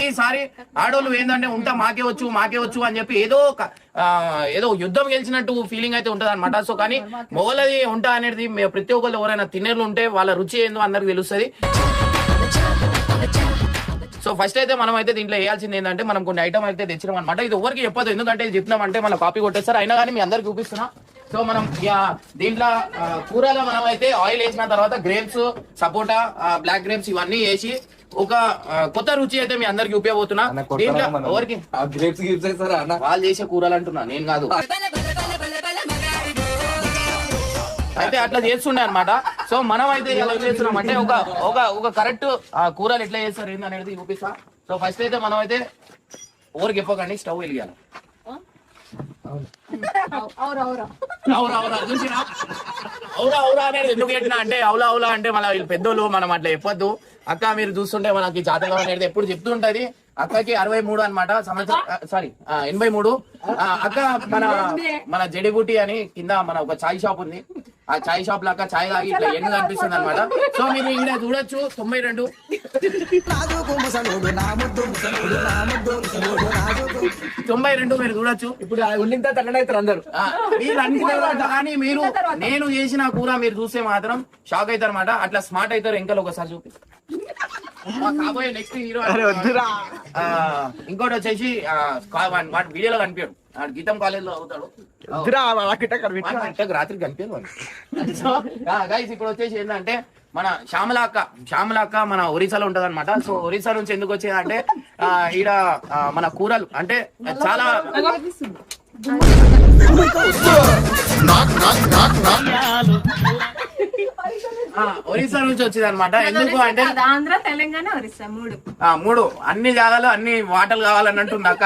ఈసారి ఆడోళ్ళు ఏంటంటే ఉంటా మాకే వచ్చు అని చెప్పి ఏదో యుద్ధం గెలిచినట్టు ఫీలింగ్ అయితే ఉంటది అనమాట. సో కానీ మొగలది ఉంటా అనేది ప్రతి ఒక్కళ్ళు ఎవరైనా తినేళ్ళు ఉంటే వాళ్ళ రుచి ఏందో అందరికి తెలుస్తుంది. సో ఫస్ట్ అయితే మనం అయితే దీంట్లో వేయాల్సింది ఏంటంటే మనం కొన్ని ఐటమ్ అయితే తెచ్చినాం అనమాట. ఇది ఎవరికి చెప్పదు, ఎందుకంటే ఇది చెప్పినామంటే మన కాపీ కొట్టేస్తారు. అయినా కానీ మీ అందరికి చూపిస్తున్నా. సో మనం దీంట్లో కూరలో మనం అయితే ఆయిల్ వేసిన తర్వాత గ్రేప్స్, సపోటా, బ్లాక్ గ్రేప్స్ ఇవన్నీ వేసి ఒక కొత్త రుచి అయితే మీ అందరికి ఉపయోగపోతున్నా. దీంట్లో ఎవరికి వాళ్ళు చేసే కూరలు అంటున్నా, నేను కాదు. అయితే అట్లా చేస్తుండే అనమాట. సో మనం అయితే ఎలా చేస్తున్నాం అంటే ఒక కరెక్ట్ కూరలు ఎట్లా చేస్తారు ఏంది అనేది చూపిస్తా. సో ఫస్ట్ అయితే మనం అయితే ఎవరికి చెప్పకండి, స్టవ్ వెలిగాను. చూసినా అవురా అనేది ఎందుకు పెట్టినా అంటే అవులా అంటే మన వీళ్ళు పెద్దోళ్ళు, మనం అట్లా చెప్పొద్దు. అక్క మీరు చూస్తుంటే మనకి జాతకం అనేది ఎప్పుడు చెప్తుంటది. అక్కకి 63 అనమాట సంవత్సరం, సారీ 83. అక్క మన జడిబుటి అని కింద మన ఒక చాయ్ షాప్ ఉంది. ఆ చాయ్ షాప్ లాగా చాయ్ తాగి ఇట్లా ఎండు కనిపిస్తుంది అనమాట. సో మీరు ఇక్కడ చూడొచ్చు 92 మీరు చూడొచ్చు. ఇప్పుడు అందరు మీరు అనుకున్నారు కానీ మీరు నేను చేసిన కూర మీరు చూస్తే మాత్రం షాక్ అవుతారు అనమాట. అట్లా స్మార్ట్ అవుతారు. ఇంకా ఒకసారి చూపి కాబోయే నెక్స్ట్ హీరో. ఇంకోటి వచ్చేసి వాటి వీడియోలో కనిపించాడు, గీతం కాలేజ్ లో అవుతాడు. రాత్రి కనిపించాడు. సో గైస్ ఇప్పుడు వచ్చేసి ఏంటంటే మన శ్యామల అక్క మన ఒరిస్సాలో ఉంటది అనమాట. సో ఒరిస్సా నుంచి ఎందుకు వచ్చేదంటే ఈడ మన కూరలు అంటే చాలా ఒరిస్సా నుంచి వచ్చింది అనమాట. ఎందుకు అంటే ఆంధ్ర, తెలంగాణ, ఒరిస్సా మూడు అన్ని జాగాలు అన్ని వాటలు కావాలన్నట్టుంది అక్క.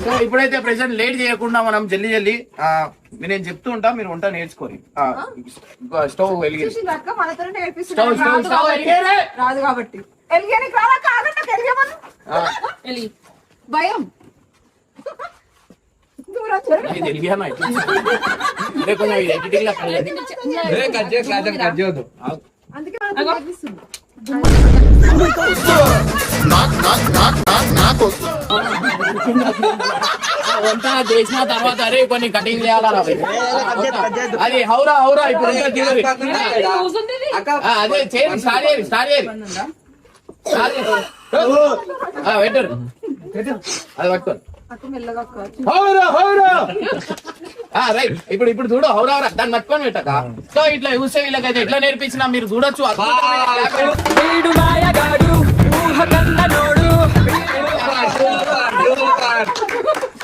సో ఇప్పుడైతే ప్రెసెంట్ లేట్ చేయకుండా మనం జల్దీ నేను చెప్తూ ఉంటా, మీరు వంట నేర్చుకోరి. స్టవ్ వెలిగి రాదు కాబట్టి భయం వంట చేసిన తర్వాత అరే కొన్ని కటింగ్ చేయాలా అది హౌరా ఇప్పుడు అదే చేయండి, స్టార్ట్ చేయాలి వెటర్ అది పట్టుకోండి. రైట్ ఇప్పుడు చూడు హౌరా దాన్ని పట్టుకొని పెట్టక. సో ఇట్లా చూస్తే వీళ్ళకైతే ఎట్లా నేర్పించినా మీరు చూడొచ్చు.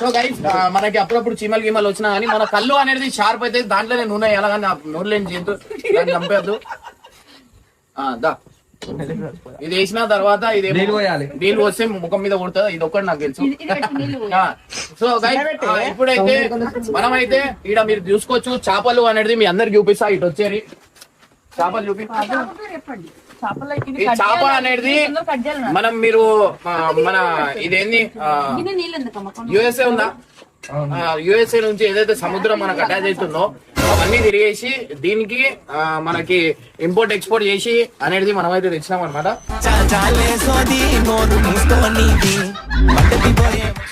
సో గైస్ మనకి అప్పుడప్పుడు చీమలు గీమలు వచ్చినా కానీ మన కళ్ళు అనేది షార్ప్ అయితే దాంట్లోనే నూనె ఎలాగని నూనె లేని జంతు దాన్ని చంపేద్దు. ఇది వేసిన తర్వాత ఇది నీళ్ళు వస్తే ముఖం మీద కొడుతుంది. ఇది ఒక్కటి నాకు తెలుసు. సో గైస్ ఇప్పుడైతే మనమైతే ఈడ మీరు చూసుకోవచ్చు చేపలు అనేది మీ అందరికి చూపిస్తా. ఇటు వచ్చేది చేపలు చూపి. ఈ చేప అనేది మనం మీరు మన ఇదేంది యుఎస్ఏ ఉందా, యుఎస్ఏ నుంచి ఏదైతే సముద్రం మనకు అటాచ్ అవుతుందో అవన్నీ తిరిగేసి దీనికి మనకి ఇంపోర్ట్ ఎక్స్పోర్ట్ చేసి అనేది మనం అయితే తెచ్చినాం అనమాట.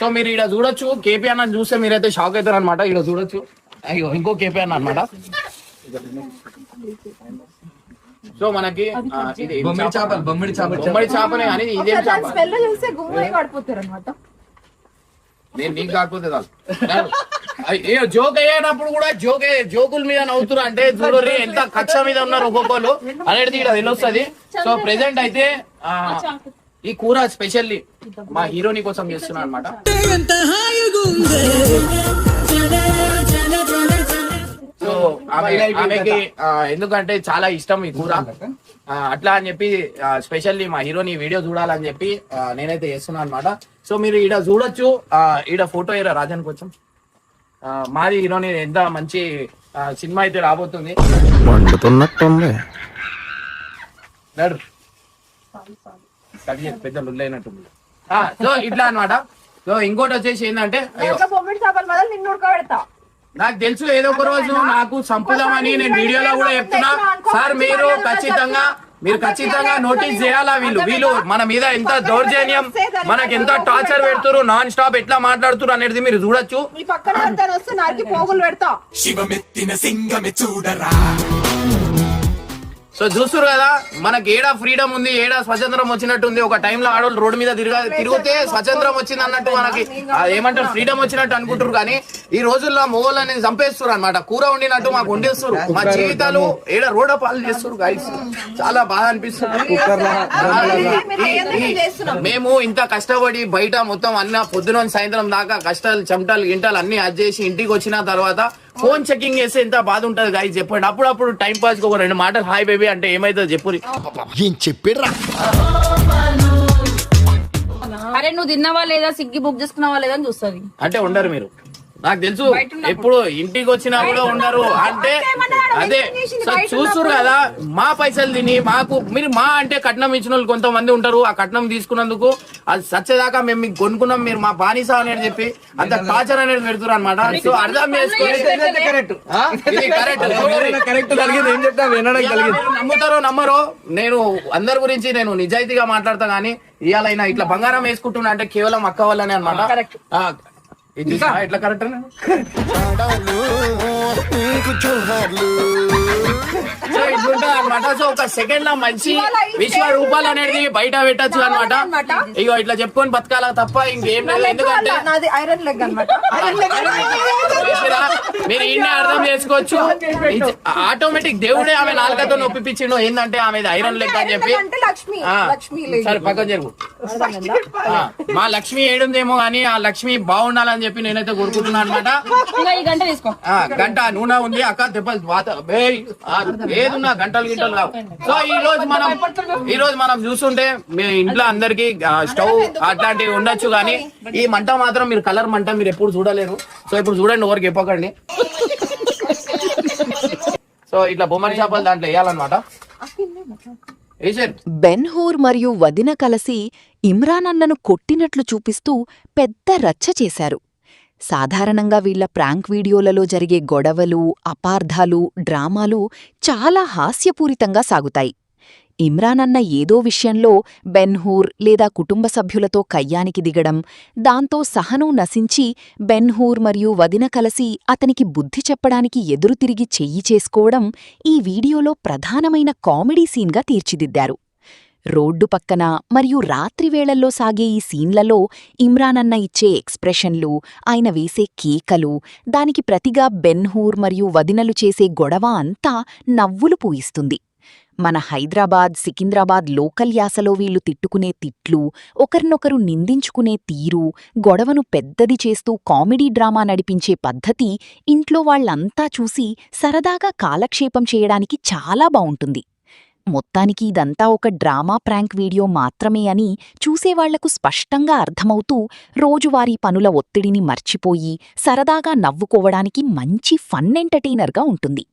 సో మీరు ఇక్కడ చూడొచ్చు కేపీ అన్న చూస్తే మీరైతే షాక్ అవుతారు అనమాట. ఇక్కడ చూడొచ్చు అయ్యో ఇంకో కేపీ అన్న అనమాట. సో మనకి ఇది బొమ్మడి చేపనే కానీ ఇదేం చేప నేను నీకు కాకపోతే జోక్ అయ్యేటప్పుడు కూడా జోకుల మీద నవ్వుతురు అంటే చూడరు ఎంత కక్ష మీద ఉన్నారు ఒక్కొక్కరు అనేది ఇక్కడ తెలుస్తుంది. సో ప్రెసెంట్ అయితే ఈ కూర స్పెషల్లీ మా హీరోని కోసం చేస్తున్నా అనమాట. సో ఆమెకి ఎందుకంటే చాలా ఇష్టం ఈ కూర, అట్లా అని చెప్పి స్పెషల్లీ మా హీరోని వీడియో చూడాలని చెప్పి నేనైతే చేస్తున్నాను అనమాట. సో మీరు ఈడ చూడొచ్చు, ఈడ ఫోటో ఏరా రాజన్ కొంచెం మాది హీరోని ఎంత మంచి సినిమా అయితే రాబోతుంది. పెద్ద లుల్లైనట్టుంది. సో ఇట్లా అనమాట. సో ఇంకోటి వచ్చేసి ఏంటంటే నాకు తెలుసు ఏదో ఒక రోజు నాకు సంపుదామని నేను వీడియోలో కూడా చెప్తున్నా సార్. మీరు ఖచ్చితంగా నోటీస్ చేయాలా. వీళ్ళు మన మీద ఎంత దౌర్జన్యం, మనకి ఎంత టార్చర్ పెడుతురు, నాన్ స్టాప్ ఎట్లా మాట్లాడుతురు అనేది మీరు చూడొచ్చు. శివమెత్తిన సింగమే చూడరా. సో చూస్తురు కదా మనకి ఏడా ఫ్రీడమ్ ఉంది, ఏడా స్వతంత్రం వచ్చినట్టు ఉంది. ఒక టైంలో ఆడవాళ్ళు రోడ్డు మీద తిరిగితే స్వతంత్రం వచ్చింది అన్నట్టు మనకి ఏమంటారు ఫ్రీడమ్ వచ్చినట్టు అనుకుంటారు. కానీ ఈ రోజుల్లో మొగోళ్ళని చంపేస్తారు అనమాట. కూర వండినట్టు మాకు వండేస్తారు. మా జీవితాలు ఏడ రోడ్డ పాలు చేస్తారు గైస్. చాలా బాగా అనిపిస్తుంది. మేము ఇంత కష్టపడి బయట మొత్తం అన్న పొద్దున సాయంత్రం దాకా కష్టాలు చెమటలు గింటలు అన్ని అది చేసి ఇంటికి వచ్చిన తర్వాత ఫోన్ చెకింగ్ చేస్తే ఎంత బాధ ఉంటది గాయ చెప్పండి. అప్పుడప్పుడు టైం పాస్ ఒక 2 మాటలు హాయ్ బేబీ అంటే ఏమైతుందో చెప్పురి. ఏం చెప్పిర్రా? అరే నువ్వు తిన్నావా లేదా, సిగ్గి బుక్ చేసుకున్నావా లేదా అని చూస్తుంది. అంటే ఉండరు మీరు, నాకు తెలుసు. ఎప్పుడు ఇంటికి వచ్చినా కూడా ఉండరు. అంటే అదే చూస్తురు కదా మా పైసలు తిని మీరు మా అంటే కట్నం ఇచ్చిన వాళ్ళు కొంతమంది ఉంటారు. ఆ కట్నం తీసుకున్నందుకు అది సచ్చేదాకా మేము మీకు కొనుక్కున్నాం, మీరు మా బానిస అనేది చెప్పి అంత టార్చర్ అనేది పెడుతురు అనమాట. సో అర్థం చేసుకోండి. నమ్ముతారో నమ్మరో, నేను అందరి గురించి నేను నిజాయితీగా మాట్లాడతా. గానీ ఇవాళ ఇట్లా బంగారం వేసుకుంటున్నా అంటే కేవలం అక్క వల్లనే అనమాట. ఎట్లా కరెక్ట్ అనమాట. సో ఒక సెకండ్ లో మంచి విశ్వరూపాలు అనేది బయట పెట్టచ్చు అనమాట. ఇగో ఇట్లా చెప్పుకొని బతకాల తప్ప ఇంకేం లేదు. ఎందుకంటే మీరు ఇన్ని అర్థం చేసుకోవచ్చు. ఆటోమేటిక్ దేవుడే ఆమె నాలుకతో నొప్పిపించిండు. ఏంటంటే ఆమె ఐరన్ లెక్క అని చెప్పి. సరే పక్కన జరుగు. మా లక్ష్మి ఏడుందేమో కానీ ఆ లక్ష్మి బాగుండాలని చెప్పి నేనైతే కోరుకుంటున్నాను అనమాట. గంట నూనె ఉంది అక్క దెబ్బలు ఏదున్నా గంటలు కావు. సో ఈ రోజు మనం చూస్తుంటే మీ ఇంట్లో అందరికి స్టవ్ అట్లాంటివి ఉండొచ్చు. కానీ ఈ మంట మాత్రం మీరు కలర్ మంట మీరు ఎప్పుడు చూడలేరు. సో ఇప్పుడు చూడండి, ఎవరికి చెప్పకండి. సో ఇట్లా బొమ్మరి చేపలు దాంట్లో వేయాలన్నమాట. బెన్ హూర్ మరియు వదిన కలిసి ఇమ్రాన్ అన్నను కొట్టినట్లు చూపిస్తూ పెద్ద రచ్చ చేశారు. సాధారణంగా వీళ్ల ప్రాంక్ వీడియోలలో జరిగే గొడవలు, అపార్థాలు, డ్రామాలు చాలా హాస్యపూరితంగా సాగుతాయి. ఇమ్రాన్ అన్న ఏదో విషయంలో బెన్ హూర్ లేదా కుటుంబ సభ్యులతో కయ్యానికి దిగడం, దాంతో సహనం నశించి బెన్ హూర్ మరియు వదిన కలిసి అతనికి బుద్ధి చెప్పడానికి ఎదురు తిరిగి చెయ్యి చేసుకోవడం ఈ వీడియోలో ప్రధానమైన కామెడీ సీన్గా తీర్చిదిద్దారు. రోడ్డు పక్కన మరియు రాత్రివేళల్లో సాగే ఈ సీన్లలో ఇమ్రాన్ అన్న ఇచ్చే ఎక్స్ప్రెషన్లు, ఆయన వేసే కేకలు, దానికి ప్రతిగా బెన్ హూర్ మరియు వదినలు చేసే గొడవ అంతా నవ్వులు పూయిస్తుంది. మన హైదరాబాద్, సికింద్రాబాద్ లోకల్ యాసలో వీళ్లు తిట్టుకునే తిట్లు, ఒకరినొకరు నిందించుకునే తీరు, గొడవను పెద్దది చేస్తూ కామెడీ డ్రామా నడిపించే పద్ధతి ఇంట్లో వాళ్లంతా చూసి సరదాగా కాలక్షేపం చేయడానికి చాలా బావుంటుంది. మొత్తానికి ఇదంతా ఒక డ్రామా ప్రాంక్ వీడియో మాత్రమే అని చూసేవాళ్లకు స్పష్టంగా అర్థమవుతూ రోజువారీ పనుల ఒత్తిడిని మర్చిపోయి సరదాగా నవ్వుకోవడానికి మంచి ఫన్ ఎంటర్టైనర్గా ఉంటుంది.